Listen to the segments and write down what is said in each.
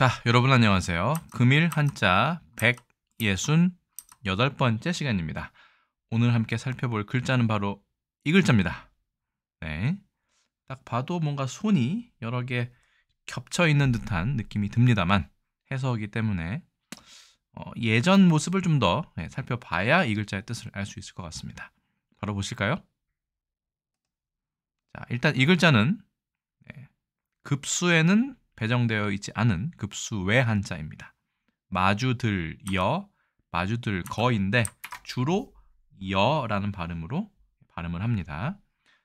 자, 여러분 안녕하세요. 금일 한자 168번째 시간입니다. 오늘 함께 살펴볼 글자는 바로 이 글자입니다. 네, 딱 봐도 뭔가 손이 여러 개 겹쳐 있는 듯한 느낌이 듭니다만 해석이기 때문에 예전 모습을 좀 더 살펴봐야 이 글자의 뜻을 알 수 있을 것 같습니다. 바로 보실까요? 자, 일단 이 글자는 급수에는 배정되어 있지 않은 급수 외 한자입니다. 마주들 여, 마주들 거인데 주로 여라는 발음으로 발음을 합니다.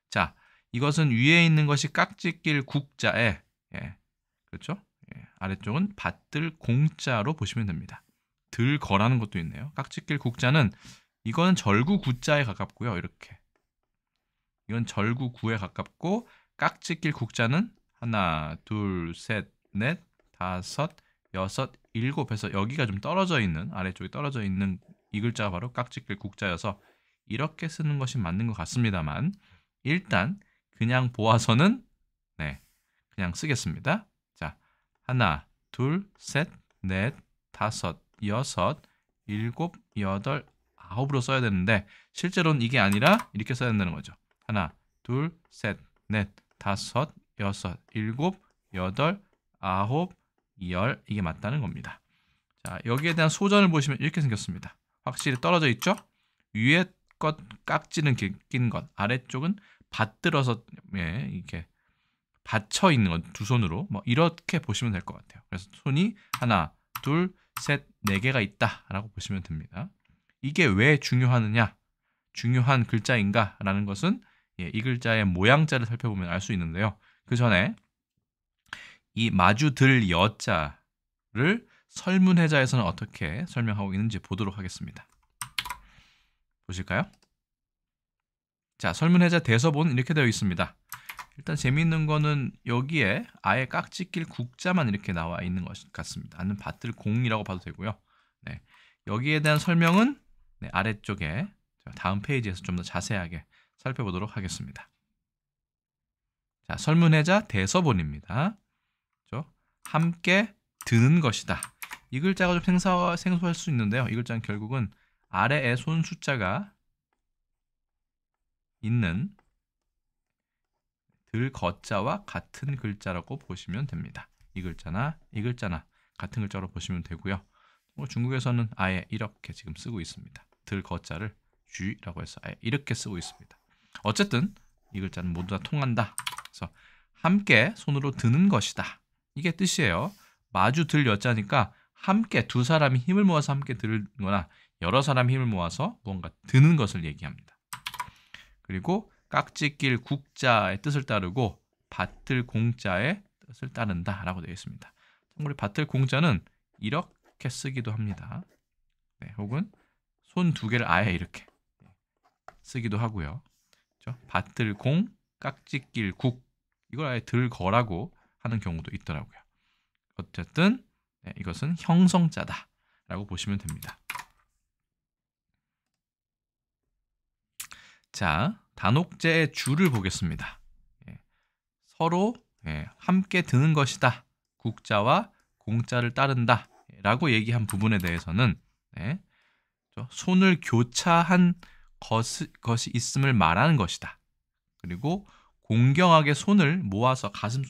자, 이것은 위에 있는 것이 깍지낄 국자에 그렇죠? 아래쪽은 받들 공자로 보시면 됩니다. 들 거라는 것도 있네요. 깍지낄 국자는 이거는 절구 구자에 가깝고요. 이렇게 이건 절구 구에 가깝고 깍지낄 국자는 하나, 둘, 셋, 넷, 다섯, 여섯, 일곱 해서 여기가 좀 떨어져 있는 아래쪽에 떨어져 있는 이 글자가 바로 깍지낄 국자여서 이렇게 쓰는 것이 맞는 것 같습니다만 일단 그냥 보아서는 그냥 쓰겠습니다. 자, 하나, 둘, 셋, 넷, 다섯, 여섯, 일곱, 여덟, 아홉으로 써야 되는데 실제로는 이게 아니라 이렇게 써야 된다는 거죠. 하나, 둘, 셋, 넷, 다섯, 여섯, 일곱, 여덟, 아홉, 열 이게 맞다는 겁니다. 자, 여기에 대한 소전을 보시면 이렇게 생겼습니다. 확실히 떨어져 있죠? 위에 것 깍지는 낀 것, 아래쪽은 받들어서 이렇게 받쳐 있는 것 두 손으로 뭐 이렇게 보시면 될 것 같아요. 그래서 손이 하나, 둘, 셋, 네 개가 있다라고 보시면 됩니다. 이게 왜 중요하느냐? 중요한 글자인가라는 것은 이 글자의 모양자를 살펴보면 알 수 있는데요. 그 전에 이 마주들 여자를 설문해자에서는 어떻게 설명하고 있는지 보도록 하겠습니다. 보실까요? 자, 설문해자 대서본 이렇게 되어 있습니다. 일단 재미있는 거는 여기에 아예 깍지낄 국자만 이렇게 나와 있는 것 같습니다. 아니면 받들 공이라고 봐도 되고요. 여기에 대한 설명은 아래쪽에 다음 페이지에서 좀 더 자세하게 살펴보도록 하겠습니다. 자, 설문해자 대서본입니다. 그렇죠? 함께 드는 것이다. 이 글자가 좀 생소할 수 있는데요. 이 글자는 결국은 아래에 손 숫자가 있는 들 거자와 같은 글자라고 보시면 됩니다. 이 글자나 같은 글자로 보시면 되고요. 중국에서는 아예 이렇게 지금 쓰고 있습니다. 들 거자를 쥐라고 해서 아예 이렇게 쓰고 있습니다. 어쨌든 이 글자는 모두 다 통한다. 그래서 함께 손으로 드는 것이다. 이게 뜻이에요. 마주 들 여자니까 함께 두 사람이 힘을 모아서 함께 들거나 여러 사람이 힘을 모아서 무언가 드는 것을 얘기합니다. 그리고 깍지낄 국자의 뜻을 따르고 받들 공자의 뜻을 따른다라고 되어 있습니다. 참고로 받들 공자는 이렇게 쓰기도 합니다. 혹은 손 두 개를 아예 이렇게 쓰기도 하고요. 그렇죠? 받들 공, 깍지낄 국 이걸 아예 들거라고 하는 경우도 있더라고요. 어쨌든 이것은 형성자다라고 보시면 됩니다. 자, 단옥제의 주를 보겠습니다. 서로 함께 드는 것이다. 국자와 공자를 따른다. 라고 얘기한 부분에 대해서는 손을 교차한 것이 있음을 말하는 것이다. 그리고 공경하게 손을 모아서 가슴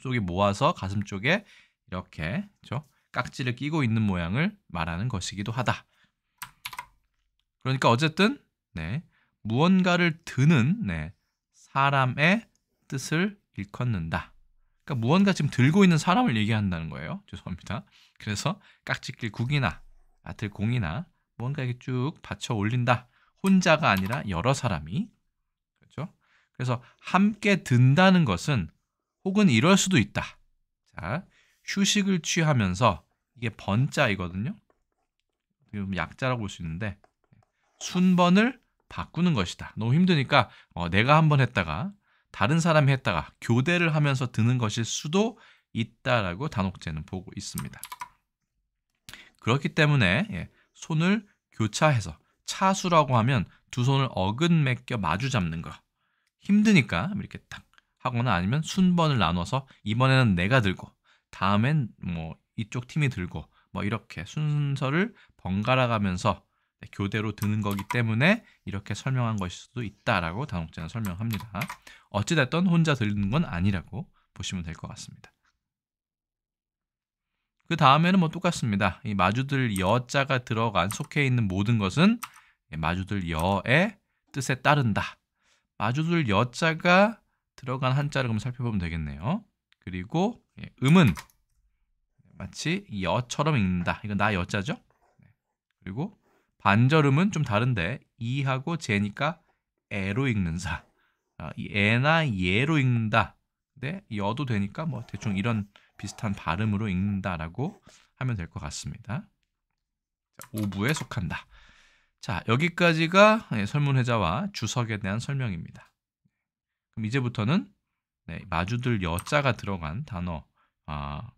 쪽에 이렇게 깍지를 끼고 있는 모양을 말하는 것이기도 하다. 그러니까 어쨌든 무언가를 드는 사람의 뜻을 일컫는다. 그러니까 무언가 지금 들고 있는 사람을 얘기한다는 거예요. 죄송합니다. 그래서 깍지낄 국이나 아틀 공이나 무언가 이렇게 쭉 받쳐 올린다. 혼자가 아니라 여러 사람이. 그렇죠? 그래서 함께 든다는 것은 혹은 이럴 수도 있다. 자, 휴식을 취하면서 이게 번자이거든요. 약자라고 볼 수 있는데 순번을 바꾸는 것이다. 너무 힘드니까 내가 한번 했다가 다른 사람이 했다가 교대를 하면서 드는 것일 수도 있다라고 단옥제는 보고 있습니다. 그렇기 때문에 손을 교차해서 차수라고 하면 두 손을 어긋매껴 마주 잡는 거. 힘드니까 이렇게 딱 하거나 아니면 순번을 나눠서 이번에는 내가 들고 다음엔 뭐 이쪽 팀이 들고 뭐 이렇게 순서를 번갈아 가면서 교대로 드는 거기 때문에 이렇게 설명한 것일 수도 있다라고 단옥제는 설명합니다. 어찌됐든 혼자 드는 건 아니라고 보시면 될 것 같습니다. 그 다음에는 뭐 똑같습니다. 이 마주들 여자가 들어간 속해 있는 모든 것은 마주들 여의 뜻에 따른다. 마주들 여자가 들어간 한자를 그럼 살펴보면 되겠네요. 그리고 음은 마치 여처럼 읽는다. 이건 나 여자죠. 그리고 반절음은 좀 다른데 이하고 제니까 에로 읽는 사. 이 에나 예로 읽는다. 근데 여도 되니까 뭐 대충 이런 비슷한 발음으로 읽는다라고 하면 될 것 같습니다. 5부에 속한다. 자, 여기까지가 설문회자와 주석에 대한 설명입니다. 그럼 이제부터는 마주들 여자가 들어간 단어,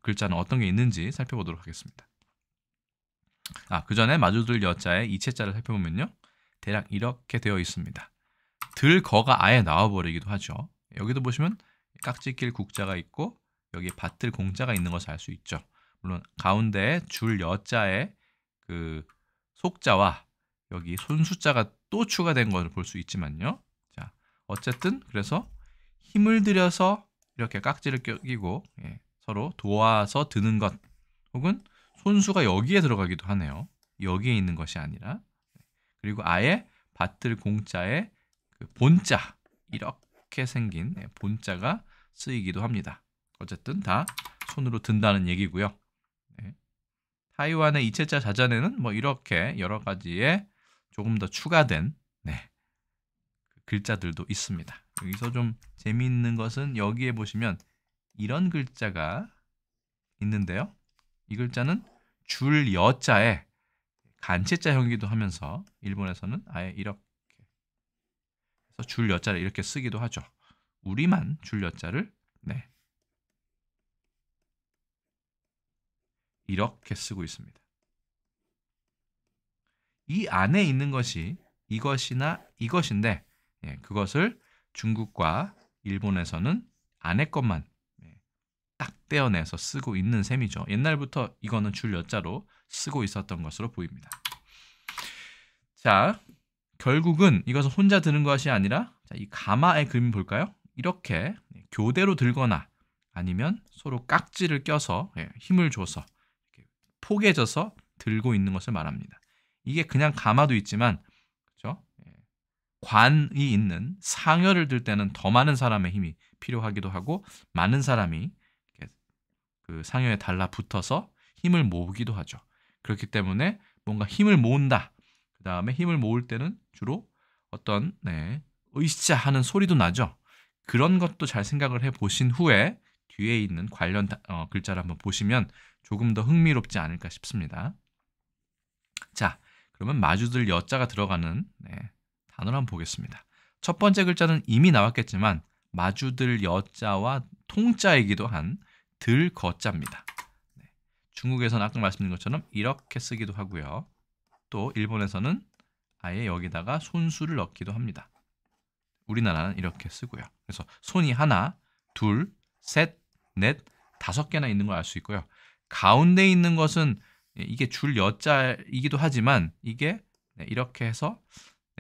글자는 어떤 게 있는지 살펴보도록 하겠습니다. 그 전에 마주들 여자의 이체자를 살펴보면요. 대략 이렇게 되어 있습니다. 들거가 아예 나와버리기도 하죠. 여기도 보시면 깍지낄 국자가 있고 여기에 밭들 공자가 있는 것을 알 수 있죠. 물론 가운데에 줄 여자의 그 속자와 여기 손수자가 또 추가된 것을 볼 수 있지만요. 자, 어쨌든 그래서 힘을 들여서 이렇게 깍지를 끼고 서로 도와서 드는 것 혹은 손수가 여기에 들어가기도 하네요. 여기에 있는 것이 아니라. 그리고 아예 밭들 공자의 그 본자 이렇게 생긴 본자가 쓰이기도 합니다. 어쨌든 다 손으로 든다는 얘기고요. 타이완의 이체자 자전에는 뭐 이렇게 여러 가지의 조금 더 추가된 글자들도 있습니다. 여기서 좀 재미있는 것은 여기에 보시면 이런 글자가 있는데요. 이 글자는 줄 여자에 간체자형이기도 하면서 일본에서는 아예 이렇게 해서 줄 여자를 이렇게 쓰기도 하죠. 우리만 줄 여자를 이렇게 쓰고 있습니다. 이 안에 있는 것이 이것이나 이것인데 그것을 중국과 일본에서는 안에 것만 딱 떼어내서 쓰고 있는 셈이죠. 옛날부터 이거는 줄 여자로 쓰고 있었던 것으로 보입니다. 자, 결국은 이것은 혼자 드는 것이 아니라 이 가마의 그림 볼까요? 이렇게 교대로 들거나 아니면 서로 깍지를 껴서 힘을 줘서 포개져서 들고 있는 것을 말합니다. 이게 그냥 가마도 있지만 그렇죠? 관이 있는 상여를 들 때는 더 많은 사람의 힘이 필요하기도 하고 많은 사람이 그 상여에 달라붙어서 힘을 모으기도 하죠. 그렇기 때문에 뭔가 힘을 모은다. 그 다음에 힘을 모을 때는 주로 어떤 으쌰 하는 소리도 나죠. 그런 것도 잘 생각을 해보신 후에 뒤에 있는 관련 글자를 한번 보시면 조금 더 흥미롭지 않을까 싶습니다. 자, 그러면 마주들 여자가 들어가는 단어를 한번 보겠습니다. 첫 번째 글자는 이미 나왔겠지만 마주들 여자와 통자이기도 한 들거자입니다. 중국에서는 아까 말씀드린 것처럼 이렇게 쓰기도 하고요. 또 일본에서는 아예 여기다가 손수를 넣기도 합니다. 우리나라는 이렇게 쓰고요. 그래서 손이 하나, 둘, 셋, 넷, 5개나 있는 걸 알 수 있고요. 가운데 있는 것은 이게 줄 여자이기도 하지만 이게 이렇게 해서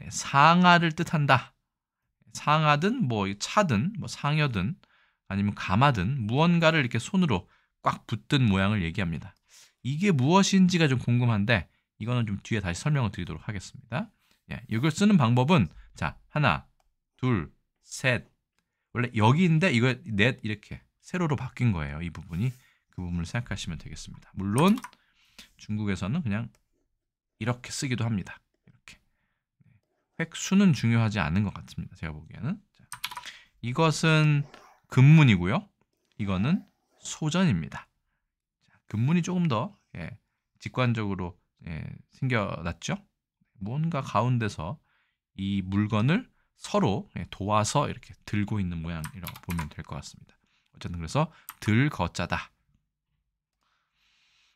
상하를 뜻한다. 상하든 뭐 차든 뭐 상여든 아니면 가마든 무언가를 이렇게 손으로 꽉 붙든 모양을 얘기합니다. 이게 무엇인지가 좀 궁금한데 이거는 좀 뒤에 다시 설명을 드리도록 하겠습니다. 이걸 쓰는 방법은 자, 하나, 둘, 셋. 원래 여기인데 이거 넷 이렇게 세로로 바뀐 거예요. 이 부분이 그 부분을 생각하시면 되겠습니다. 물론 중국에서는 그냥 이렇게 쓰기도 합니다. 이렇게 획수는 중요하지 않은 것 같습니다. 제가 보기에는 자, 이것은 근문이고요. 이거는 소전입니다. 자, 근문이 조금 더 직관적으로 생겨났죠. 뭔가 가운데서 이 물건을 서로 도와서 이렇게 들고 있는 모양이라고 보면 될 것 같습니다. 어쨌든 그래서 들거자다.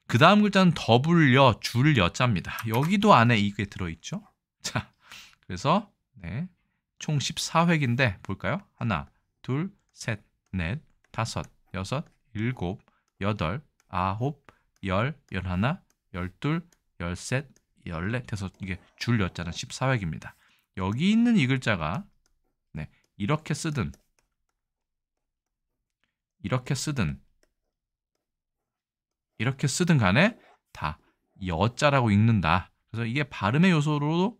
그 다음 글자는 더불여 줄 여자입니다. 여기도 안에 이게 들어있죠. 자, 그래서 총 14획인데 볼까요? 하나, 둘, 셋, 넷, 다섯, 여섯, 일곱, 여덟, 아홉, 열, 열하나, 열둘, 열셋, 열넷 해서 이게 줄 여자는 14획입니다. 여기 있는 이 글자가 네, 이렇게 쓰든 이렇게 쓰든 간에 다 여자라고 읽는다. 그래서 이게 발음의 요소로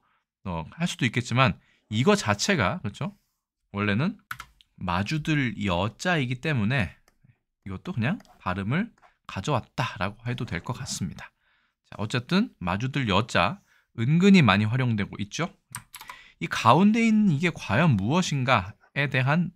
할 수도 있겠지만 이거 자체가 그렇죠? 원래는 마주들 여자이기 때문에 이것도 그냥 발음을 가져왔다라고 해도 될 것 같습니다. 자, 어쨌든 마주들 여자 은근히 많이 활용되고 있죠. 이 가운데 있는 이게 과연 무엇인가에 대한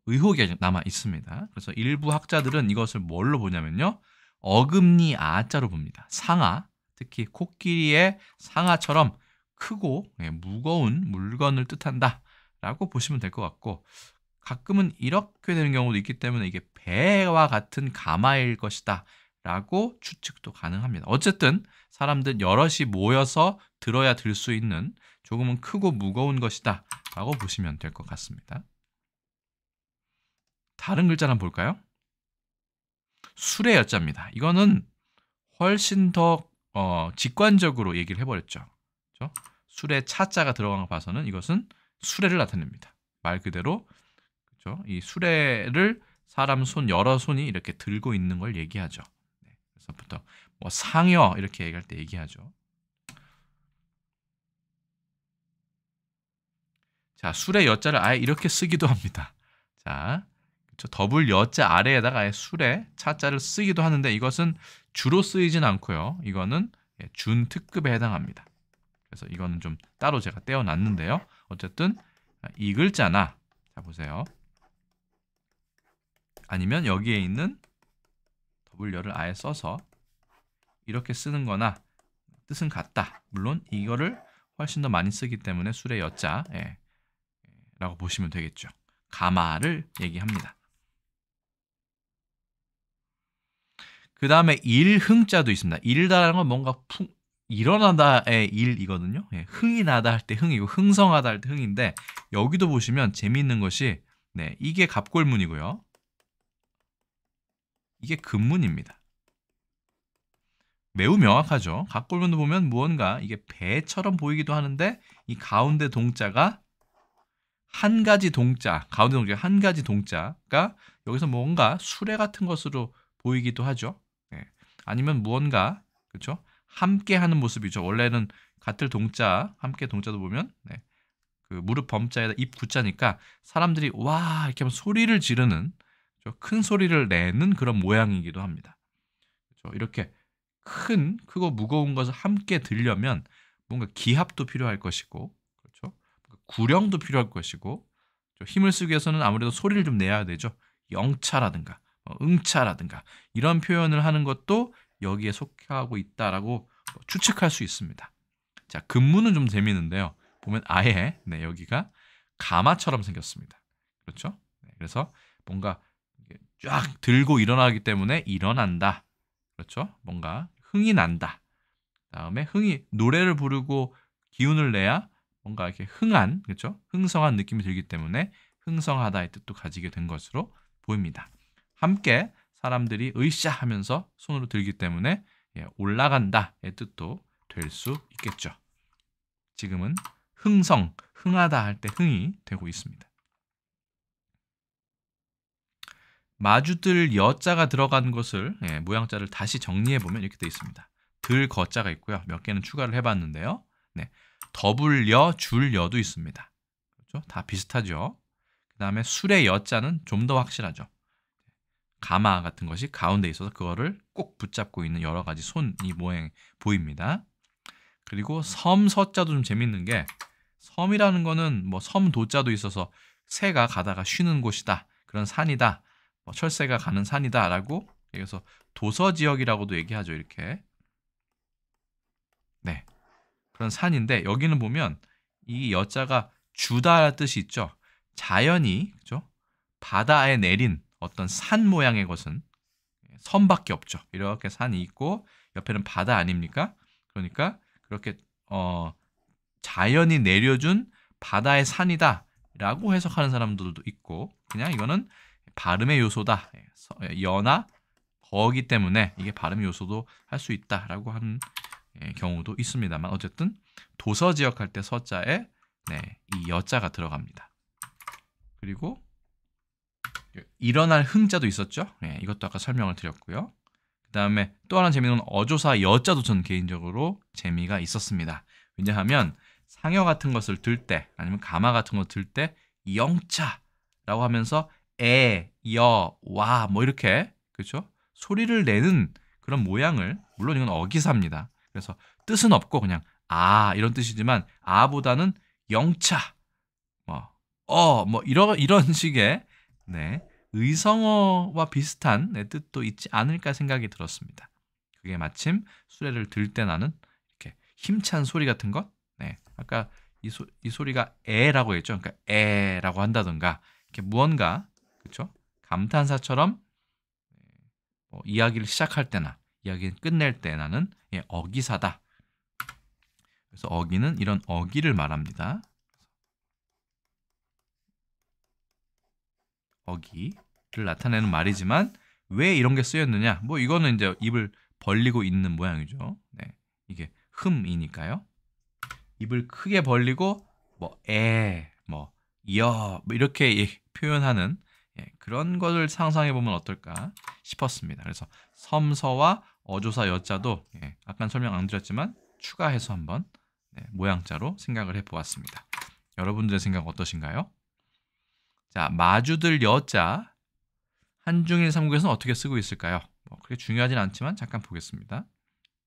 의혹이 남아 있습니다. 그래서 일부 학자들은 이것을 뭘로 보냐면요. 어금니 아자로 봅니다. 상아, 특히 코끼리의 상아처럼 크고 무거운 물건을 뜻한다라고 보시면 될 것 같고 가끔은 이렇게 되는 경우도 있기 때문에 이게 배와 같은 가마일 것이다 라고 추측도 가능합니다. 어쨌든 사람들 여럿이 모여서 들어야 들 수 있는 조금은 크고 무거운 것이다 라고 보시면 될 것 같습니다. 다른 글자 한번 볼까요? 술의 여자입니다. 이거는 훨씬 더 직관적으로 얘기를 해버렸죠. 그렇죠? 술에 차자가 들어간 거 봐서는 이것은 수레를 나타냅니다. 말 그대로 그렇죠? 이 수레를 사람 손 여러 손이 이렇게 들고 있는 걸 얘기하죠. 네, 그래서부터 뭐 상여 이렇게 얘기할 때 얘기하죠. 자, 술의 여자를 아예 이렇게 쓰기도 합니다. 자, 그렇죠? 더블 여자 아래에다가 아예 술의 차자를 쓰기도 하는데 이것은 주로 쓰이진 않고요. 이거는 준특급에 해당합니다. 그래서 이거는 좀 따로 제가 떼어놨는데요. 어쨌든 이 글자나 자 보세요. 아니면 여기에 있는 W를 아예 써서 이렇게 쓰는 거나 뜻은 같다. 물론 이거를 훨씬 더 많이 쓰기 때문에 술의 여자 라고 보시면 되겠죠. 가마를 얘기합니다. 그 다음에 일흥자도 있습니다. 일다라는 건 뭔가 일어나다의 일이거든요. 흥이 나다 할 때 흥이고 흥성하다 할 때 흥인데 여기도 보시면 재미있는 것이 이게 갑골문이고요. 이게 금문입니다. 매우 명확하죠. 갑골문도 보면 무언가 이게 배처럼 보이기도 하는데 이 가운데 동자가 한 가지 동자, 가운데 동자 한 가지 동자가 여기서 뭔가 수레 같은 것으로 보이기도 하죠. 아니면 무언가 그렇죠? 함께 하는 모습이죠. 원래는 같을 동자, 함께 동자도 보면 그 무릎 범자에다 입 구자니까 사람들이 와 이렇게 하면 소리를 지르는 큰 소리를 내는 그런 모양이기도 합니다. 그렇죠? 이렇게 크고 무거운 것을 함께 들려면 뭔가 기합도 필요할 것이고, 그렇죠? 구령도 필요할 것이고, 힘을 쓰기 위해서는 아무래도 소리를 좀 내야 되죠. 영차라든가, 응차라든가 이런 표현을 하는 것도 여기에 속하고 있다라고 추측할 수 있습니다. 자, 금문은 좀 재미있는데요. 보면 아예 여기가 가마처럼 생겼습니다. 그렇죠? 그래서 뭔가 쫙 들고 일어나기 때문에 일어난다. 그렇죠? 뭔가 흥이 난다. 다음에 흥이 노래를 부르고 기운을 내야 뭔가 이렇게 흥한, 그렇죠? 흥성한 느낌이 들기 때문에 흥성하다의 뜻도 가지게 된 것으로 보입니다. 함께 사람들이 으쌰 하면서 손으로 들기 때문에 올라간다의 뜻도 될 수 있겠죠. 지금은 흥성, 흥하다 할 때 흥이 되고 있습니다. 마주들 여자가 들어간 것을 모양자를 다시 정리해보면 이렇게 되어 있습니다. 들 거자가 있고요. 몇 개는 추가를 해봤는데요. 더블 여, 줄 여도 있습니다. 그렇죠? 다 비슷하죠. 그 다음에 술의 여자는 좀 더 확실하죠. 가마 같은 것이 가운데 있어서 그거를 꼭 붙잡고 있는 여러 가지 손이 모양이 보입니다. 그리고 섬서자도 좀 재밌는 게 섬이라는 거는 뭐 섬도자도 있어서 새가 가다가 쉬는 곳이다. 그런 산이다. 철새가 가는 산이다 라고 여기서 도서지역이라고도 얘기하죠. 이렇게 그런 산인데 여기는 보면 이 여자가 주다라는 뜻이 있죠. 자연이 그렇죠? 바다에 내린 어떤 산 모양의 것은 섬밖에 없죠. 이렇게 산이 있고 옆에는 바다 아닙니까? 그러니까 그렇게 자연이 내려준 바다의 산이다 라고 해석하는 사람들도 있고 그냥 이거는 발음의 요소다. 여나 거기 때문에 이게 발음 요소도 할 수 있다라고 하는 경우도 있습니다만 어쨌든 도서지역 할 때 서자에 이 여자가 들어갑니다. 그리고 일어날 흥자도 있었죠. 이것도 아까 설명을 드렸고요. 그 다음에 또 하나 재미있는 건 어조사 여자도 전 개인적으로 재미가 있었습니다. 왜냐하면 상여 같은 것을 들 때 아니면 가마 같은 거 들 때 영차라고 하면서 에, 여, 와 뭐 이렇게 그렇죠? 소리를 내는 그런 모양을 물론 이건 어기사입니다. 그래서 뜻은 없고 그냥 아 이런 뜻이지만 아보다는 영차 뭐 이런 식의 의성어와 비슷한 뜻도 있지 않을까 생각이 들었습니다. 그게 마침 수레를 들 때 나는 이렇게 힘찬 소리 같은 것. 아까 이 소리가 에라고 했죠. 그러니까 에라고 한다든가 이렇게 무언가 그렇죠? 감탄사처럼 이야기를 시작할 때나 이야기를 끝낼 때 나는 어기사다. 그래서 어기는 이런 어기를 말합니다. 어기를 나타내는 말이지만 왜 이런 게 쓰였느냐? 뭐 이거는 이제 입을 벌리고 있는 모양이죠. 이게 흠이니까요. 입을 크게 벌리고 뭐 이렇게 표현하는 그런 것을 상상해 보면 어떨까 싶었습니다. 그래서 섬서와 어조사 여자도 아까 설명 안 드렸지만 추가해서 한번 모양자로 생각을 해보았습니다. 여러분들의 생각 어떠신가요? 자, 마주들 여자 한중일 삼국에서는 어떻게 쓰고 있을까요? 그렇게 중요하진 않지만 잠깐 보겠습니다.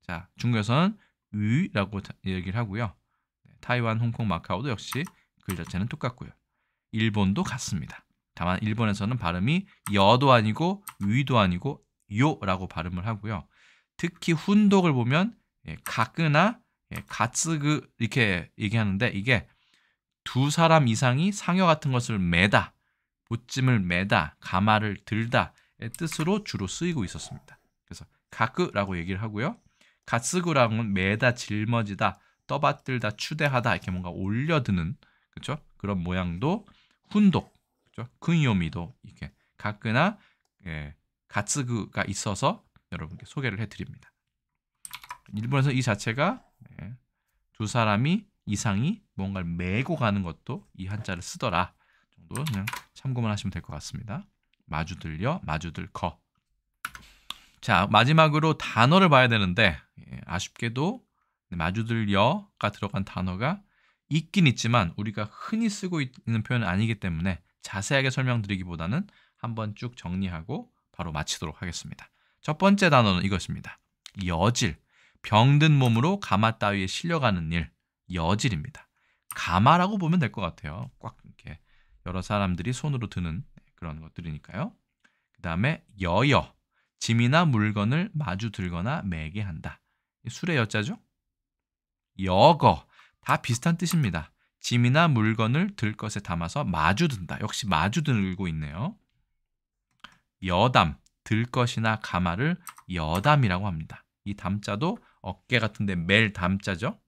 자, 중국에서는 위라고 얘기를 하고요. 타이완, 홍콩, 마카오도 역시 글 자체는 똑같고요. 일본도 같습니다. 다만 일본에서는 발음이 여도 아니고 위도 아니고 요라고 발음을 하고요. 특히 훈독을 보면 가끄나 가츠그 이렇게 얘기하는데 이게 두 사람 이상이 상여 같은 것을 매다, 보찜을 매다, 가마를 들다의 뜻으로 주로 쓰이고 있었습니다. 그래서 가끄라고 얘기를 하고요. 가츠구랑은 매다, 짊어지다, 떠받들다, 추대하다 이렇게 뭔가 올려드는 그렇죠? 그런 모양도 훈독, 그렇죠? 근요미도 이렇게 가끄나 가츠구가 있어서 여러분께 소개를 해드립니다. 일본에서 이 자체가 두 사람이 이상이 뭔가를 메고 가는 것도 이 한자를 쓰더라 정도 그냥 참고만 하시면 될 것 같습니다. 마주들여, 마주들거. 자, 마지막으로 단어를 봐야 되는데 아쉽게도 마주들여가 들어간 단어가 있긴 있지만 우리가 흔히 쓰고 있는 표현은 아니기 때문에 자세하게 설명드리기보다는 한번 쭉 정리하고 바로 마치도록 하겠습니다. 첫 번째 단어는 이것입니다. 여질, 병든 몸으로 가마 따위에 실려가는 일, 여질입니다. 가마라고 보면 될 것 같아요. 꽉 이렇게 여러 사람들이 손으로 드는 그런 것들이니까요. 그 다음에 여여, 짐이나 물건을 마주 들거나 매게 한다. 술의 여자죠? 여거, 다 비슷한 뜻입니다. 짐이나 물건을 들 것에 담아서 마주 든다. 역시 마주 들고 있네요. 여담, 들 것이나 가마를 여담이라고 합니다. 이 담자도 어깨 같은데 멜 담자죠.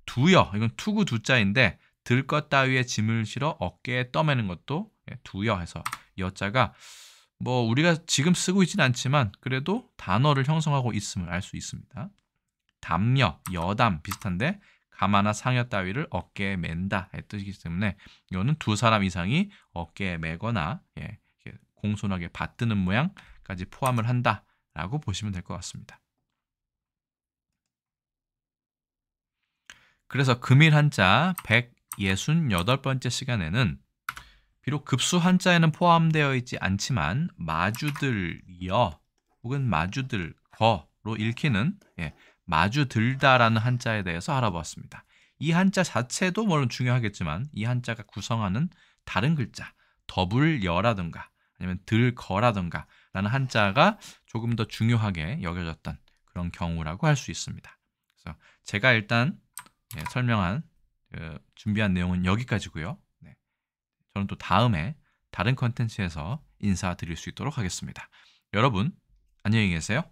두여, 이건 투구 두자인데 들 것 따위에 짐을 실어 어깨에 떠매는 것도 두여 해서 여자가 뭐 우리가 지금 쓰고 있지는 않지만 그래도 단어를 형성하고 있음을 알 수 있습니다. 담여, 여담 비슷한데 가마나 상여 따위를 어깨에 맨다의 뜻이기 때문에 이거는 두 사람 이상이 어깨에 매거나 공손하게 받드는 모양까지 포함을 한다라고 보시면 될 것 같습니다. 그래서 금일 한자 168번째 시간에는 비록 급수 한자에는 포함되어 있지 않지만 마주들여 혹은 마주들거로 읽히는 마주들다라는 한자에 대해서 알아보았습니다. 이 한자 자체도 물론 중요하겠지만 이 한자가 구성하는 다른 글자 더불여라든가 아니면 들거라든가 라는 한자가 조금 더 중요하게 여겨졌던 그런 경우라고 할 수 있습니다. 그래서 제가 일단 설명한 준비한 내용은 여기까지고요. 저는 또 다음에 다른 컨텐츠에서 인사드릴 수 있도록 하겠습니다. 여러분 안녕히 계세요.